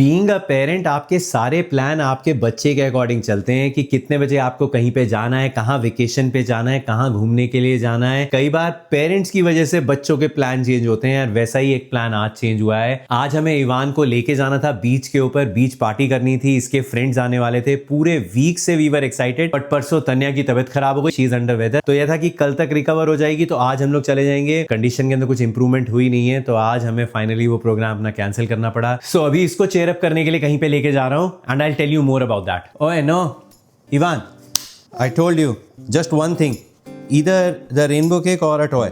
Being a parent आपके सारे plan आपके बच्चे के अकॉर्डिंग चलते हैं कि कितने बजे आपको कहीं पे जाना है, कहाँ वेकेशन पे जाना है, कहाँ घूमने के लिए जाना है। कई बार पेरेंट्स की वजह से बच्चों के प्लान चेंज होते हैं और वैसा ही एक प्लान आज चेंज हुआ है। आज हमें इवान को लेके जाना था बीच के ऊपर, बीच पार्टी करनी थी, इसके फ्रेंड्स आने वाले थे। पूरे वीक से वी वर एक्साइटेड, बट परसों तन्या की तबीयत खराब हो गई, शी इज अंडर वेदर। तो यह था कि कल तक रिकवर हो जाएगी, तो आज हम लोग चले जाएंगे। कंडीशन के अंदर कुछ इंप्रूवमेंट हुई नहीं है, तो आज हमें फाइनली वो प्रोग्राम अपना कैंसिल करना पड़ा। सो अभी इसको चेयर अप करने के लिए कहीं पे लेके जा रहा हूं and I will tell you more about that. ओए no Ivan, I told you just one thing, either the rainbow cake or a toy.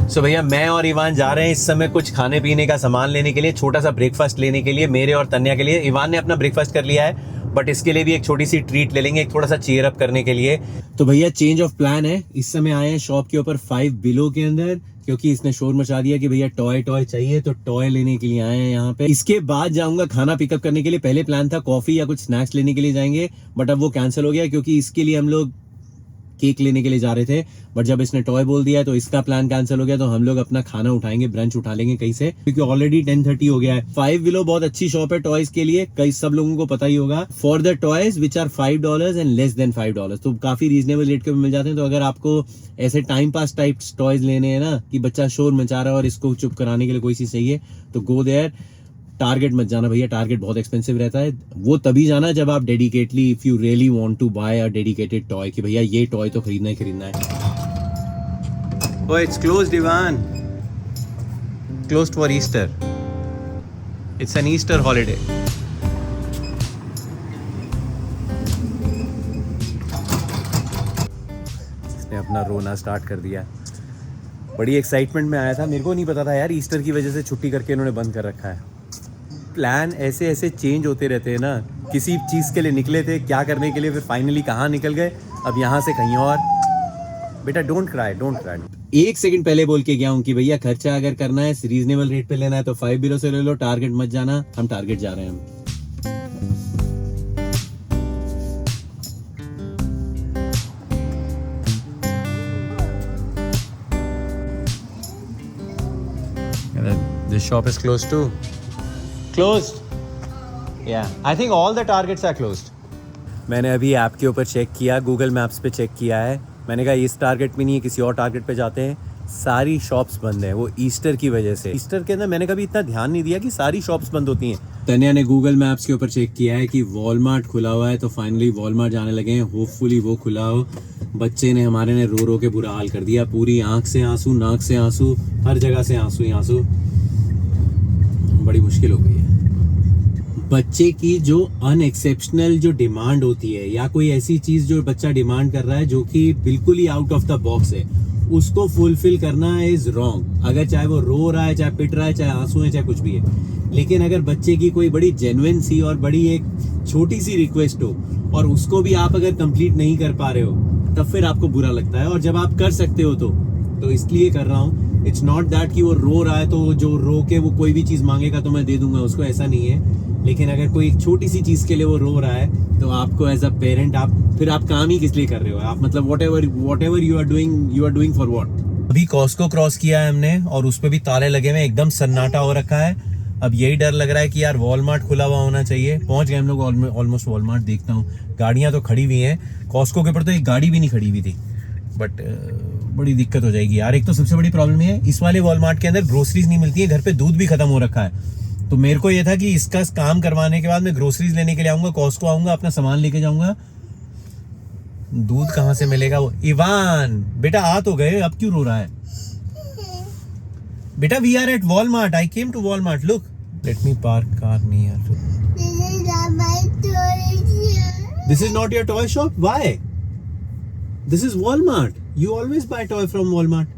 सो भैया मैं और इवान जा रहे हैं इस समय कुछ खाने पीने का सामान लेने के लिए, छोटा सा ब्रेकफास्ट लेने के लिए मेरे और तन्या के लिए। इवान ने अपना ब्रेकफास्ट कर लिया है, बट इसके लिए भी एक छोटी सी ट्रीट ले लेंगे, एक थोड़ा सा चीयर अप करने के लिए। तो भैया चेंज ऑफ प्लान है, इस समय आए हैं शॉप के ऊपर 5 बिलो के अंदर, क्योंकि इसने शोर मचा दिया कि भैया टॉय चाहिए, तो टॉय लेने के लिए आए हैं यहाँ पे। इसके बाद जाऊंगा खाना पिकअप करने के लिए। पहले प्लान था कॉफी या कुछ स्नैक्स लेने के लिए जाएंगे, बट अब वो कैंसिल हो गया क्योंकि इसके लिए हम लोग केक लेने के लिए जा रहे थे। बट जब इसने टॉय बोल दिया तो इसका प्लान कैंसिल हो गया, तो हम लोग अपना खाना उठाएंगे, ब्रंच उठा लेंगे कहीं से, क्योंकि ऑलरेडी 10:30 हो गया है। 5 बिलो बहुत अच्छी शॉप है टॉयज के लिए, कई सब लोगों को पता ही होगा। For the toys which are $5 and less than $5, तो काफी रीजनेबल रेट के मिल जाते हैं। तो अगर आपको ऐसे टाइम पास टाइप टॉयज लेने हैं ना, कि बच्चा शोर मचा रहा है और इसको चुप कराने के लिए कोई चीज चाहिए, तो गो देयर। टारगेट मत जाना भैया, टारगेट बहुत एक्सपेंसिव रहता है। वो तभी जाना जब आप dedicatedly, if you really want to buy a dedicated toy, कि भैया ये टॉय तो खरीदना ही खरीदना है। Oh it's closed Evan, closed for Easter, it's an Easter holiday. इसने अपना रोना स्टार्ट कर दिया। बड़ी एक्साइटमेंट में आया था, मेरे को नहीं पता था यार ईस्टर की वजह से छुट्टी करके इन्होंने बंद कर रखा है। प्लान ऐसे ऐसे चेंज होते रहते हैं ना, किसी चीज़ के लिए निकले थे क्या करने के लिए, फिर फाइनली कहाँ निकल गए, अब यहाँ से कहीं और। बेटा don't cry, don't cry. 1 second पहले बोल के गया हूँ कि भैया खर्चा अगर करना है, रीजनेबल रेट पे लेना है तो 5 बिलो से ले लो, टारगेट मत जाना। हम टारगेट जा रहे हैं। This shop is closed too. Closed? Yeah. I think all the targets are closed. मैंने अभी ऐप के ऊपर चेक किया, गूगल मैप्स पे चेक किया है। मैंने कहा इस टारगेट में नहीं है, किसी और टारगेट पे जाते हैं। सारी शॉप्स बंद है, वो ईस्टर की वजह से। ईस्टर के अंदर मैंने कभी इतना ध्यान नहीं दिया कि सारी शॉप्स बंद होती हैं। तन्या ने गूगल मैप्स के ऊपर चेक किया है कि वॉलमार्ट खुला हुआ है, तो फाइनली वॉलमार्ट जाने लगे हैं। होपफुली वो खुला हो। बच्चे ने हमारे ने रो रो के बुरा हाल कर दिया, पूरी आंख से आंसू, नाक से आंसू, हर जगह से आंसू ही आंसू। बड़ी मुश्किल हो गई है। बच्चे की जो अनएक्सेप्शनल जो डिमांड होती है, या कोई ऐसी चीज जो बच्चा डिमांड कर रहा है जो कि बिल्कुल ही आउट ऑफ द बॉक्स है, उसको फुलफिल करना इज रॉन्ग। अगर चाहे वो रो रहा है, चाहे पिट रहा है, चाहे आंसू है, चाहे कुछ भी है। लेकिन अगर बच्चे की कोई बड़ी जेन्युइन सी और बड़ी एक छोटी सी रिक्वेस्ट हो और उसको भी आप अगर कंप्लीट नहीं कर पा रहे हो, तब फिर आपको बुरा लगता है। और जब आप कर सकते हो तो इसलिए कर रहा हूँ। इट्स नॉट दैट कि वो रो रहा है तो जो रो के वो कोई भी चीज मांगेगा तो मैं दे दूंगा उसको, ऐसा नहीं है। लेकिन अगर कोई एक छोटी सी चीज के लिए वो रो रहा है, तो आपको एज अ पेरेंट आप काम ही किस लिए कर रहे हो आप, मतलब whatever you are doing for what. अभी कॉस्को क्रॉस किया है हमने और उस पे भी ताले लगे हुए, एकदम सन्नाटा हो रखा है। अब यही डर लग रहा है कि यार वॉलमार्ट खुला हुआ होना चाहिए। पहुंच गए हम लोग ऑलमोस्ट वॉलमार्ट। देखता हूँ, गाड़ियां तो खड़ी हुई हैं। कॉस्को के ऊपर तो एक गाड़ी भी नहीं खड़ी हुई थी, बट बड़ी दिक्कत हो जाएगी यार। एक तो सबसे बड़ी प्रॉब्लम है, इस वाले वॉलमार्ट के अंदर ग्रोसरीज नहीं मिलती है। घर पे दूध भी खत्म हो रखा है, तो मेरे को ये था कि इसका काम करवाने के बाद मैं ग्रोसरीज लेने के लिए आऊंगा, कॉस्को आऊंगा, अपना सामान लेके जाऊंगा। दूध कहाँ से मिलेगा? वो इवान बेटा आ तो गए, अब क्यों रो रहा है? बेटा we are at Walmart, I came to Walmart, look, let me park car near. This is not your toy shop, why? This is Walmart. You always buy toy from Walmart.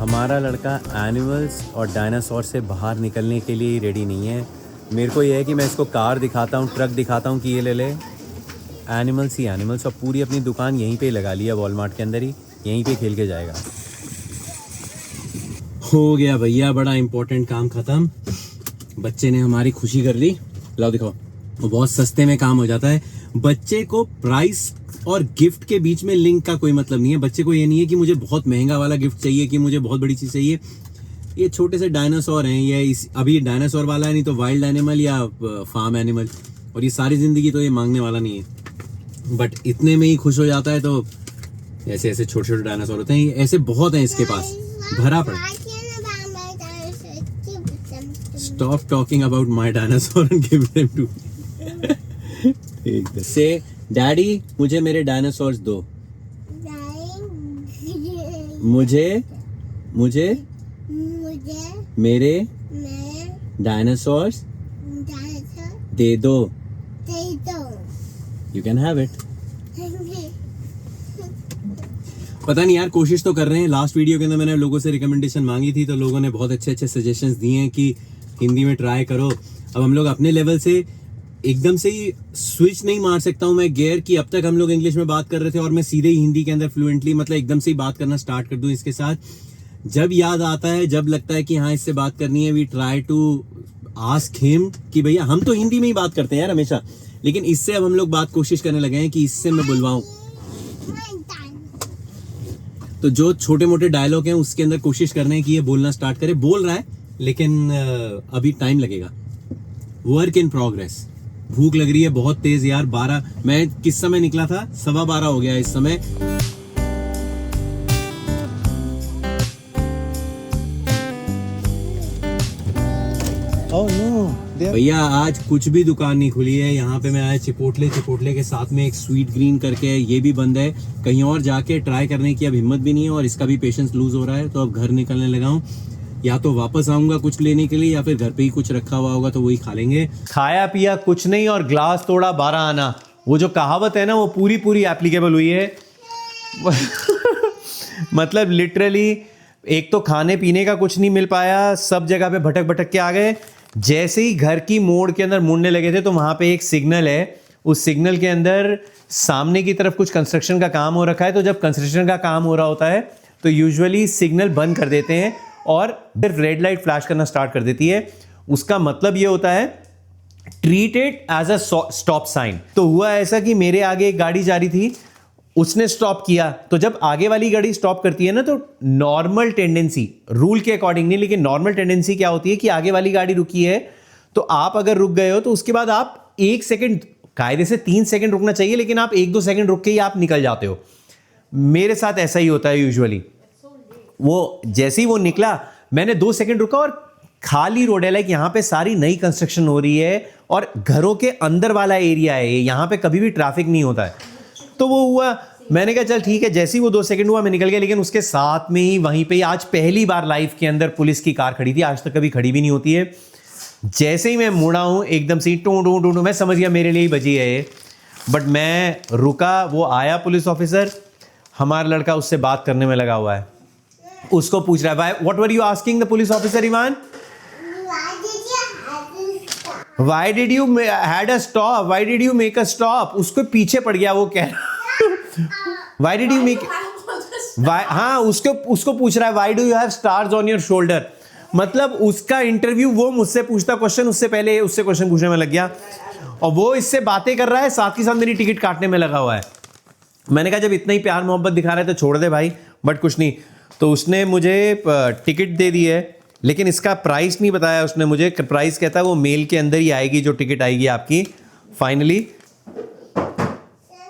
हमारा लड़का एनिमल्स और dinosaur से बाहर निकलने के लिए ready नहीं है। मेरे को ये है कि मैं इसको कार दिखाता हूँ, ट्रक दिखाता हूँ कि ये ले ले, एनिमल्स ही एनिमल्स। और पूरी अपनी दुकान यहीं पे लगा लिया, वॉलमार्ट के अंदर ही, यहीं पे खेल के जाएगा। हो गया भैया, बड़ा इंपॉर्टेंट काम खत्म। बच्चे ने हमारी खुशी कर ली। लाओ दिखाओ, वो बहुत सस्ते में काम हो जाता है। बच्चे को प्राइस और गिफ्ट के बीच में लिंक का कोई मतलब नहीं है। बच्चे को ये नहीं है कि मुझे बहुत महंगा वाला गिफ्ट चाहिए, कि मुझे बहुत बड़ी चीज चाहिए। ये छोटे से डायनासोर हैं, ये अभी डायनासोर वाला है, नहीं तो वाइल्ड एनिमल या फार्म एनिमल, और ये सारी जिंदगी तो ये मांगने वाला नहीं है। बट इतने में ही खुश हो जाता है। तो ऐसे ऐसे छोटे छोटे डायनासोर होते हैं, ऐसे बहुत हैं इसके पास, भरा पड़ा। Stop talking about my dinosaur and give them to me. Say, Daddy, मुझे मेरे डायनासोर्स दो। मुझे मेरे डायनासोर्स दे दो। You can have it. पता नहीं यार, कोशिश तो कर रहे हैं। लास्ट वीडियो के अंदर मैंने लोगों से रिकमेंडेशन मांगी थी, तो लोगों ने बहुत अच्छे अच्छे सजेशंस दिए हैं कि हिंदी में ट्राई करो। अब हम लोग अपने लेवल से एकदम से ही स्विच नहीं मार सकता हूँ मैं गियर, कि अब तक हम लोग इंग्लिश में बात कर रहे थे और मैं सीधे ही हिंदी के अंदर फ्लुएंटली, मतलब एकदम से ही बात करना स्टार्ट कर दूं इसके साथ। जब याद आता है, जब लगता है कि हाँ इससे बात करनी है, we try to ask him कि भैया हम तो हिंदी में ही बात करते हैं यार हमेशा, लेकिन इससे अब हम लोग बात कोशिश करने लगे हैं कि इससे मैं बुलवाऊं। तो जो छोटे मोटे डायलॉग हैं उसके अंदर कोशिश कर रहे हैं कि ये बोलना स्टार्ट करे। बोल रहा है लेकिन अभी टाइम लगेगा, वर्क इन प्रोग्रेस। भूख लग रही है बहुत तेज यार। 12, मैं किस समय निकला था, 12:15 हो गया इस समय। Oh no, भैया आज कुछ भी दुकान नहीं खुली है। यहाँ पे मैं आया चिपोटले के साथ में एक स्वीट ग्रीन करके, ये भी बंद है। कहीं और जाके ट्राई करने की अब हिम्मत भी नहीं है, और इसका भी पेशेंस लूज हो रहा है। तो अब घर निकलने लगा हूँ, या तो वापस आऊंगा कुछ लेने के लिए, या फिर घर पे ही कुछ रखा हुआ होगा तो वही खा लेंगे। खाया पिया कुछ नहीं और ग्लास तोड़ा 12 आना, वो जो कहावत है ना, वो पूरी पूरी एप्लीकेबल हुई है। मतलब लिटरली एक तो खाने पीने का कुछ नहीं मिल पाया, सब जगह पे भटक भटक के आ गए। जैसे ही घर की मोड़ के अंदर मुड़ने लगे थे तो वहां पे एक सिग्नल है, उस सिग्नल के अंदर सामने की तरफ कुछ कंस्ट्रक्शन का काम हो रखा है। तो जब कंस्ट्रक्शन का काम हो रहा होता है तो यूजुअली सिग्नल बंद कर देते हैं और फिर रेड लाइट फ्लैश करना स्टार्ट कर देती है। उसका मतलब ये होता है treat it as a stop sign. तो हुआ ऐसा कि मेरे आगे एक गाड़ी जा रही थी, उसने स्टॉप किया। तो जब आगे वाली गाड़ी स्टॉप करती है ना, तो नॉर्मल टेंडेंसी, रूल के अकॉर्डिंग नहीं, लेकिन नॉर्मल टेंडेंसी क्या होती है कि आगे वाली गाड़ी रुकी है तो आप अगर रुक गए हो तो उसके बाद आप 1 सेकंड, कायदे से 3 सेकंड रुकना चाहिए, लेकिन आप 1-2 सेकंड रुक के ही आप निकल जाते हो। मेरे साथ ऐसा ही होता है यूजुअली। वो जैसे ही वो निकला, मैंने 2 सेकंड रुका और खाली रोड है, लाइक यहाँ पे सारी नई कंस्ट्रक्शन हो रही है और घरों के अंदर वाला एरिया है, यहाँ पे कभी भी ट्रैफिक नहीं होता है। तो वो हुआ, मैंने कहा चल ठीक है। जैसे ही वो 2 सेकंड हुआ मैं निकल गया, लेकिन उसके साथ में ही वहीं पे आज पहली बार लाइफ के अंदर पुलिस की कार खड़ी थी। आज तक कभी खड़ी भी नहीं होती है। जैसे ही मैं मुड़ा हूं एकदम से टू टू टू, मैं समझ गया मेरे लिए ही बजी है ये। बट मैं रुका, वो आया पुलिस ऑफिसर, हमारा लड़का उससे बात करने में लगा हुआ है। उसको पूछ रहा है, what were you asking the police officer Ivan? Why did you had a stop? Why did you make a stop? उसको पीछे पड़ गया, वो कह रहा Why did you make Why? हाँ, उसको पूछ रहा है Why do you have stars on your shoulder? मतलब उसका इंटरव्यू, वो मुझसे पूछता क्वेश्चन, उससे पहले उससे क्वेश्चन पूछने में लग गया और वो इससे बातें कर रहा है, साथ ही साथ मेरी टिकट काटने में लगा हुआ है। मैंने कहा जब इतना ही प्यार मोहब्बत दिखा रहा है तो छोड़ दे भाई, बट कुछ नहीं। तो उसने मुझे टिकट दे दी है, लेकिन इसका प्राइस नहीं बताया उसने मुझे। प्राइस कहता है वो मेल के अंदर ही आएगी जो टिकट आएगी आपकी। Finally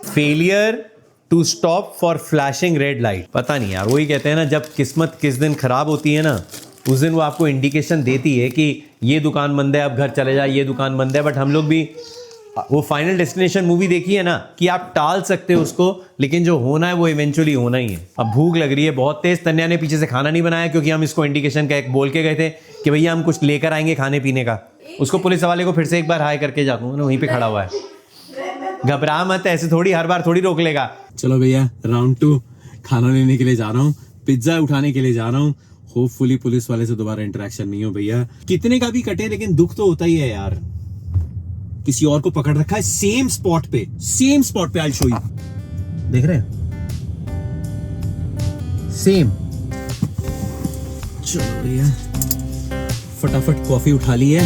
failure to stop for flashing red light. पता नहीं यार, वही कहते हैं ना, जब किस्मत किस दिन खराब होती है ना, उस दिन वो आपको इंडिकेशन देती है कि ये दुकान बंद है, अब घर चले जा, ये दुकान बंद है। बट हम लोग भी वो फाइनल डेस्टिनेशन मूवी देखी है ना, कि आप टाल सकते हो उसको, लेकिन जो होना है वो इवेंचुअली होना ही है। अब भूख लग रही है बहुत तेज। तन्या ने पीछे से खाना नहीं बनाया क्योंकि हम इसको इंडिकेशन का एक बोल के गए थे कि भैया हम कुछ लेकर आएंगे खाने पीने का। उसको पुलिस वाले को फिर से एक बार हाई करके जाता हूँ, वहीं पे खड़ा हुआ है। घबरा मत, ऐसे थोड़ी हर बार थोड़ी रोक लेगा। चलो भैया, राउंड 2 खाना लेने के लिए जा रहा हूँ, पिज्जा उठाने के लिए जा रहा हूँ। होपफुली पुलिस वाले से दोबारा इंटरेक्शन नहीं हो भैया। कितने का भी कटे, लेकिन दुख तो होता ही है यार। किसी और को पकड़ रखा है सेम स्पॉट पे, आई विल शो यू। देख रहे हैं, सेम। चलो भैया फटाफट कॉफी उठा ली है।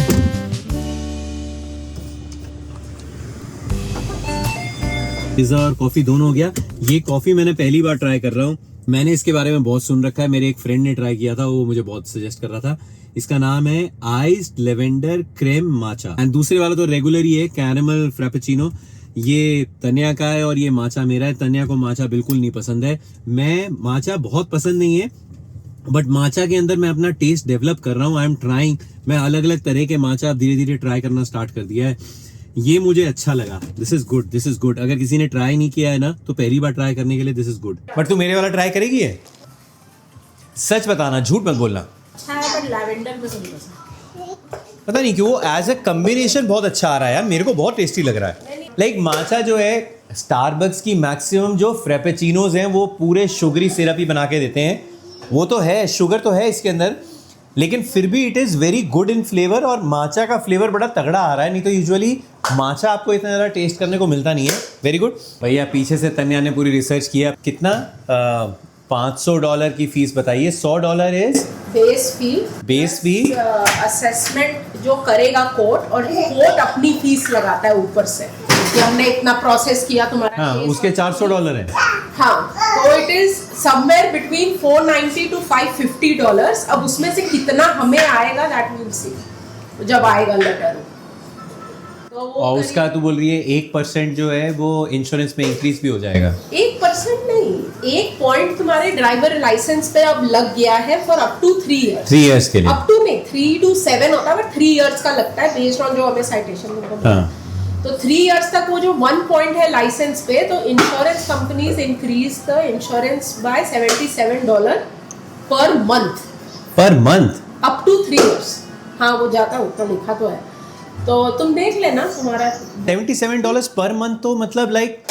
पिज्जा और कॉफी दोनों हो गया। ये कॉफी मैंने पहली बार ट्राई कर रहा हूँ। मैंने इसके बारे में बहुत सुन रखा है, मेरे एक फ्रेंड ने ट्राई किया था, वो मुझे बहुत सजेस्ट कर रहा था। इसका नाम है iced lavender cream matcha and दूसरे वाला तो रेगुलर ही है, कैरेमल फ्रेपेचिनो। ये तन्या का है और ये माचा मेरा है। तन्या को माचा बिल्कुल नहीं पसंद है। मैं माचा बहुत पसंद नहीं है, बट माचा के अंदर मैं अपना टेस्ट डेवलप कर रहा हूँ। I am trying. मैं अलग अलग तरह के माचा धीरे धीरे ट्राई करना स्टार्ट कर दिया है। ये मुझे अच्छा लगा। This is good, this is good. अगर किसी ने ट्राई नहीं किया है ना तो पहली बार ट्राई करने के लिए दिस इज गुड। बट तू मेरे वाला ट्राई करेगी है? सच बताना, झूठ मत बोलना। पता नहीं क्यों एज ए कम्बिनेशन बहुत अच्छा आ रहा है यार, मेरे को बहुत टेस्टी लग रहा है। लाइक माचा जो है, स्टारबक्स की मैक्सिमम जो फ्रेपेचिनोज हैं वो पूरे शुगरी सिरप ही बना के देते हैं। वो तो है, शुगर तो है इसके अंदर, लेकिन फिर भी it is very good in flavour और माचा का फ्लेवर बड़ा तगड़ा आ रहा है। नहीं तो यूजुअली माचा आपको इतना ज़्यादा टेस्ट करने को मिलता नहीं है। वेरी गुड भैया। पीछे से तन्या ने पूरी रिसर्च किया। कितना $500 की फीस बताइए। $100 इज बेस फी असेसमेंट जो करेगा कोर्ट, और कोर्ट अपनी फीस लगाता है ऊपर से कि हमने इतना प्रोसेस किया तुम्हारा। हाँ, उसके $400 है। हाँ, तो it is somewhere between $490 to $550। अब उसमें से कितना हमें आएगा दैट विल सी जब आएगा लेटर। तो और उसका तू बोल रही है 1% जो है वो इंश्योरेंस में इंक्रीज भी हो जाएगा। 1% नहीं, 1 पॉइंट तुम्हारे ड्राइवर लाइसेंस पे अब लग गया है for up to 3 years। 3 years के लिए अप टू नहीं, 3 to 7 होता है, बट 3 years का लगता है बेस्ड ऑन जो हमें साइटेशन मिलता है। तो 3 years तक वो जो 1 पॉइंट है लाइसेंस पे, तो insurance companies increase the insurance by $77 per month up to 3 years। हाँ, वो जाता है ऊपर, लिखा तो है, तो तुम देख लेना तुम्हारा। $77 पर मंथ, तो मतलब लाइक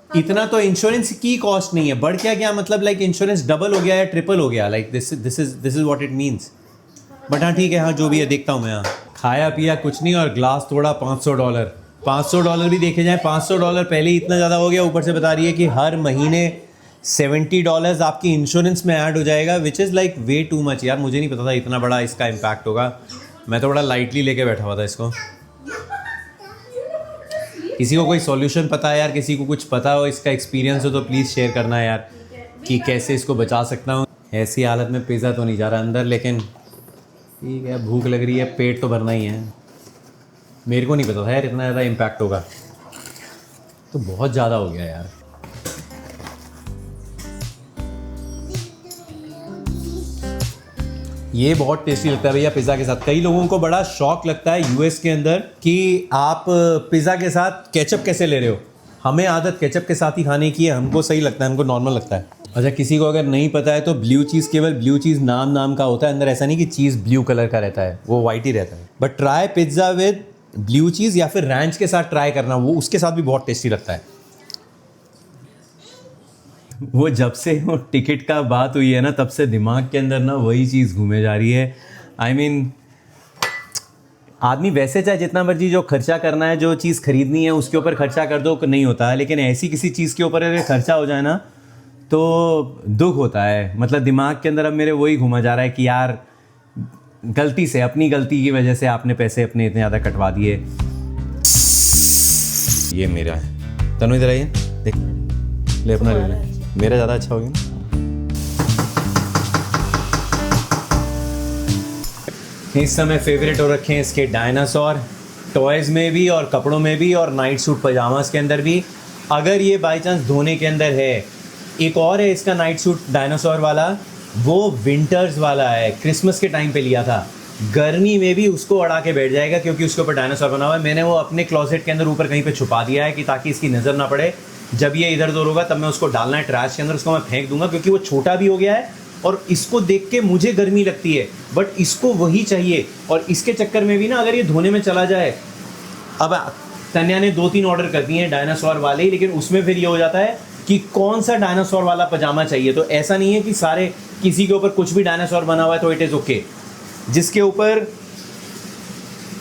इतना तो इंश्योरेंस की कॉस्ट नहीं है। बढ़ क्या मतलब लाइक इंश्योरेंस डबल हो गया या ट्रिपल हो गया। Like this is what it means. But हाँ ठीक है, हाँ जो भी है देखता हूँ मैं। यहाँ खाया पिया कुछ नहीं और ग्लास थोड़ा $500। $500 भी देखे जाए, $500 पहले ही इतना ज़्यादा हो गया, ऊपर से बता रही है कि हर महीने $70 आपकी इंश्योरेंस में ऐड हो जाएगा, which is like way too much यार। मुझे नहीं पता था इतना बड़ा इसका इम्पैक्ट होगा। मैं तो बड़ा लाइटली लेके बैठा हुआ था इसको। किसी को कोई सॉल्यूशन पता है यार, किसी को कुछ पता हो, इसका एक्सपीरियंस हो तो प्लीज़ शेयर करना है यार कि कैसे इसको बचा सकता हूँ। ऐसी हालत में पिज़्ज़ा तो नहीं जा रहा अंदर, लेकिन ठीक है, भूख लग रही है, पेट तो भरना ही है। मेरे को नहीं पता था यार इतना ज़्यादा इम्पैक्ट होगा, तो बहुत ज़्यादा हो गया यार। ये बहुत टेस्टी लगता है भैया पिज़्ज़ा के साथ। कई लोगों को बड़ा शौक लगता है यूएस के अंदर कि आप पिज़्ज़ा के साथ केचप कैसे ले रहे हो। हमें आदत केचप के साथ ही खाने की है, हमको सही लगता है, हमको नॉर्मल लगता है। अच्छा, किसी को अगर नहीं पता है तो ब्लू चीज़ केवल ब्लू चीज़ नाम का होता है, अंदर ऐसा नहीं कि चीज़ ब्लू कलर का रहता है, वो वाइट ही रहता है। But try pizza with blue cheese या फिर रैंच के साथ ट्राई करना, वो उसके साथ भी बहुत टेस्टी लगता है। वो जब से वो टिकट का बात हुई है ना, तब से दिमाग के अंदर ना वही चीज़ घूमे जा रही है। आई मीन आदमी वैसे चाहे जितना मर्जी जो खर्चा करना है, जो चीज़ खरीदनी है उसके ऊपर खर्चा कर दो, नहीं होता है। लेकिन ऐसी किसी चीज़ के ऊपर अगर खर्चा हो जाए ना तो दुख होता है। मतलब दिमाग के अंदर अब मेरे वही घूमा जा रहा है कि यार गलती से, अपनी गलती की वजह से आपने पैसे अपने इतने ज़्यादा कटवा दिए। ये मेरा है, तनु इधर आइए, देख ले अपना ले ले, मेरा ज़्यादा अच्छा हो गया। इस समय फेवरेट हो रखे हैं इसके डायनासोर, टॉयज़ में भी और कपड़ों में भी और नाइट सूट पजामास के अंदर भी। अगर ये बाई चांस धोने के अंदर है, एक और है इसका नाइट सूट डायनासोर वाला, वो विंटर्स वाला है, क्रिसमस के टाइम पे लिया था। गर्मी में भी उसको अड़ा के बैठ जाएगा क्योंकि उसके ऊपर डायनासोर बना हुआ है। मैंने वो अपने क्लोजेट के अंदर ऊपर कहीं पे छुपा दिया है कि ताकि इसकी नज़र ना पड़े। जब ये इधर उधर होगा तब मैं उसको डालना है ट्रैश के अंदर, उसको मैं फेंक दूंगा क्योंकि वो छोटा भी हो गया है और इसको देख के मुझे गर्मी लगती है, बट इसको वही चाहिए। और इसके चक्कर में भी ना अगर ये धोने में चला जाए, अब तन्या ने 2-3 ऑर्डर कर दिए हैं डायनासोर वाले ही, लेकिन उसमें फिर ये हो जाता है कि कौन सा डायनासोर वाला पजामा चाहिए। तो ऐसा नहीं है कि सारे किसी के ऊपर कुछ भी डायनासोर बना हुआ है तो इट इज़ ओके। जिसके ऊपर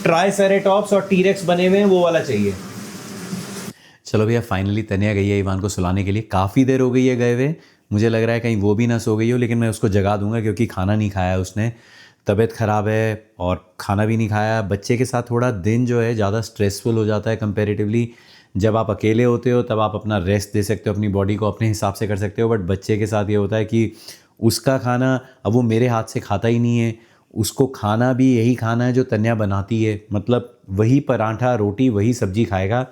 ट्राइसेरेटॉप्स और टीरेक्स बने हुए हैं वो वाला चाहिए। चलो भैया, फाइनली तन्या गई है इवान को सुलाने के लिए। काफ़ी देर हो गई है गए हुए, मुझे लग रहा है कहीं वो भी ना सो गई हो, लेकिन मैं उसको जगा दूंगा क्योंकि खाना नहीं खाया है उसने, तबीयत ख़राब है और खाना भी नहीं खाया। बच्चे के साथ थोड़ा दिन जो है ज़्यादा स्ट्रेसफुल हो जाता है कंपैरेटिवली। जब आप अकेले होते हो तब आप अपना रेस्ट दे सकते हो, अपनी बॉडी को अपने हिसाब से कर सकते हो, बट बच्चे के साथ ये होता है कि उसका खाना अब वो मेरे हाथ से खाता ही नहीं है, उसको खाना भी यही खाना है जो तन्या बनाती है, मतलब वही पराठा रोटी वही सब्जी खाएगा।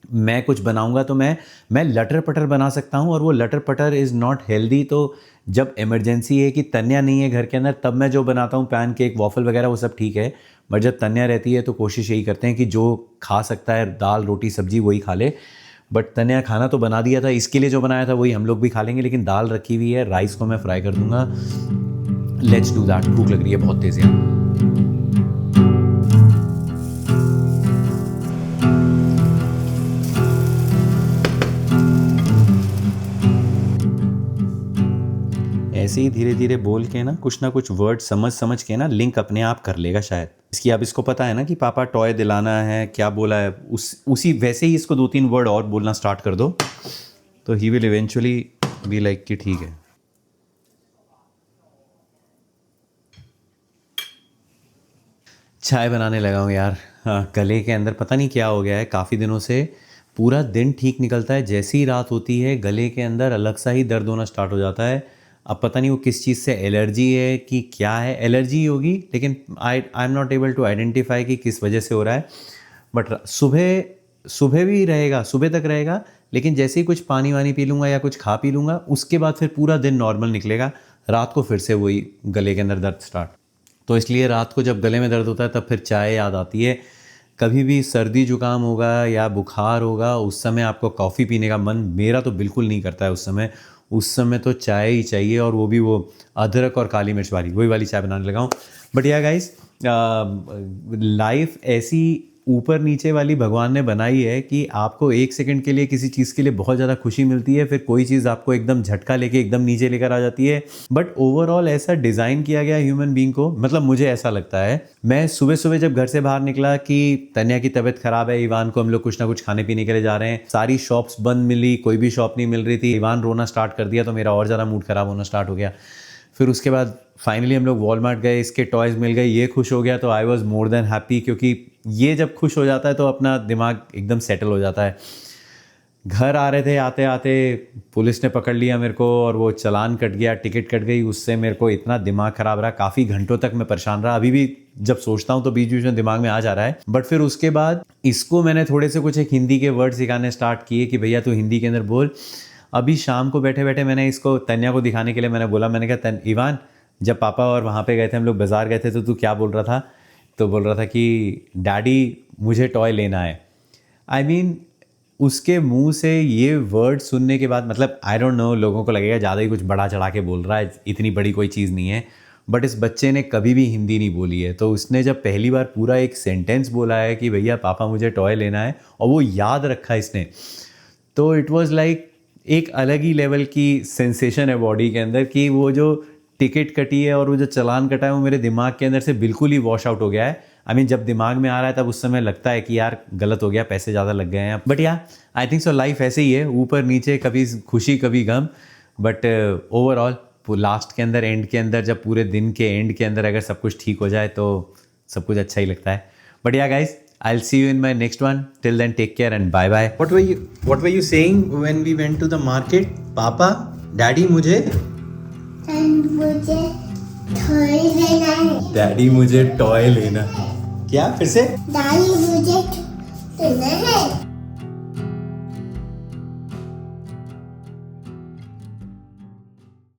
मैं कुछ बनाऊंगा तो मैं लटर पटर बना सकता हूँ और वो लटर पटर इज़ नॉट हेल्दी। तो जब इमरजेंसी है कि तन्या नहीं है घर के अंदर तब मैं जो बनाता हूँ पैन केक वॉफल वगैरह वो सब ठीक है, बट जब तन्या रहती है तो कोशिश यही करते हैं कि जो खा सकता है दाल रोटी सब्जी वही खा ले। बट तन्या खाना तो बना दिया था, इसके लिए जो बनाया था वही हम लोग भी खा लेंगे, लेकिन दाल रखी हुई है, राइस को मैं फ्राई कर दूंगा। Let's do that. भूख लग रही है बहुत तेज़ यार। ऐसे ही धीरे धीरे बोल के ना कुछ वर्ड समझ के ना लिंक अपने आप कर लेगा शायद। इसकी अब इसको पता है ना कि पापा टॉय दिलाना है, क्या बोला है, उसी वैसे ही इसको 2-3 वर्ड और बोलना स्टार्ट कर दो तो he will eventually be like कि ठीक है। चाय बनाने लगा हूँ यार। हाँ, गले के अंदर पता नहीं क्या हो गया है, काफ़ी दिनों से पूरा दिन ठीक निकलता है, जैसी ही रात होती है गले के अंदर अलग सा ही दर्द होना स्टार्ट हो जाता है। अब पता नहीं वो किस चीज़ से एलर्जी है कि क्या है, एलर्जी ही होगी, लेकिन I am not able to identify कि किस वजह से हो रहा है। बट सुबह भी रहेगा, सुबह तक रहेगा, लेकिन जैसे ही कुछ पानी वानी पी लूँगा या कुछ खा पी लूँगा उसके बाद फिर पूरा दिन नॉर्मल निकलेगा, रात को फिर से वही गले के अंदर दर्द स्टार्ट। तो इसलिए रात को जब गले में दर्द होता है तब फिर चाय याद आती है। कभी भी सर्दी जुकाम होगा या बुखार होगा उस समय आपको कॉफ़ी पीने का मन, मेरा तो बिल्कुल नहीं करता है उस समय तो चाय ही चाहिए, और वो भी वो अदरक और काली मिर्च वाली वही वाली चाय बनाने लगा हूँ। बट या गाइस, लाइफ ऐसी ऊपर नीचे वाली भगवान ने बनाई है कि आपको 1 सेकंड के लिए किसी चीज़ के लिए बहुत ज़्यादा खुशी मिलती है, फिर कोई चीज़ आपको एकदम झटका लेके एकदम नीचे लेकर आ जाती है। बट ओवरऑल ऐसा डिज़ाइन किया गया ह्यूमन बीइंग को, मतलब मुझे ऐसा लगता है। मैं सुबह सुबह जब घर से बाहर निकला कि तन्या की तबीयत खराब है, इवान को हम लोग कुछ ना कुछ खाने पीने के लिए जा रहे हैं, सारी शॉप्स बंद मिली, कोई भी शॉप नहीं मिल रही थी, इवान रोना स्टार्ट कर दिया तो मेरा और ज़्यादा मूड ख़राब होना स्टार्ट हो गया। फिर उसके बाद फाइनली हम लोग वॉलमार्ट गए, इसके टॉयज़ मिल गए, ये खुश हो गया तो I was more than happy, क्योंकि ये जब खुश हो जाता है तो अपना दिमाग एकदम सेटल हो जाता है। घर आ रहे थे, आते आते पुलिस ने पकड़ लिया मेरे को और वो चालान कट गया, टिकट कट गई, उससे मेरे को इतना दिमाग ख़राब रहा, काफ़ी घंटों तक मैं परेशान रहा। अभी भी जब सोचता हूँ तो बीच बीच में दिमाग में आ जा रहा है। बट फिर उसके बाद इसको मैंने थोड़े से कुछ एक हिंदी के वर्ड सिखाने स्टार्ट किए कि भैया तू हिंदी के अंदर बोल। अभी शाम को बैठे बैठे मैंने इसको तन्या को दिखाने के लिए मैंने बोला, मैंने कहा इवान, जब पापा और वहाँ पे गए थे, हम लोग बाज़ार गए थे, तो तू क्या बोल रहा था? तो बोल रहा था कि डैडी मुझे टॉय लेना है। आई मीन उसके मुंह से ये वर्ड सुनने के बाद, मतलब आई डोंट नो, लोगों को लगेगा ज़्यादा ही कुछ बड़ा चढ़ा के बोल रहा है, इतनी बड़ी कोई चीज़ नहीं है, बट इस बच्चे ने कभी भी हिंदी नहीं बोली है। तो उसने जब पहली बार पूरा एक सेंटेंस बोला है कि भैया पापा मुझे टॉय लेना है, और वो याद रखा इसने, तो इट वाज लाइक एक अलग ही लेवल की सेंसेशन है बॉडी के अंदर कि वो जो टिकट कटी है और वो जो चालान कटा है वो मेरे दिमाग के अंदर से बिल्कुल ही वॉश आउट हो गया है। आई मीन जब दिमाग में आ रहा है तब उस समय लगता है कि यार गलत हो गया, पैसे ज़्यादा लग गए हैं। बट या आई थिंक सो लाइफ ऐसे ही है, ऊपर नीचे, कभी खुशी कभी गम, बट ओवरऑल लास्ट के अंदर, एंड के अंदर, जब पूरे दिन के एंड के अंदर अगर सब कुछ ठीक हो जाए तो सब कुछ अच्छा ही लगता है। But yeah guys, I'll see you in my next one. Till then, take care and bye bye. What were you saying when we went to the market? Papa, Daddy मुझे टॉय लेना है। Daddy मुझे toy लेना। क्या फिर से? Daddy मुझे लेना है।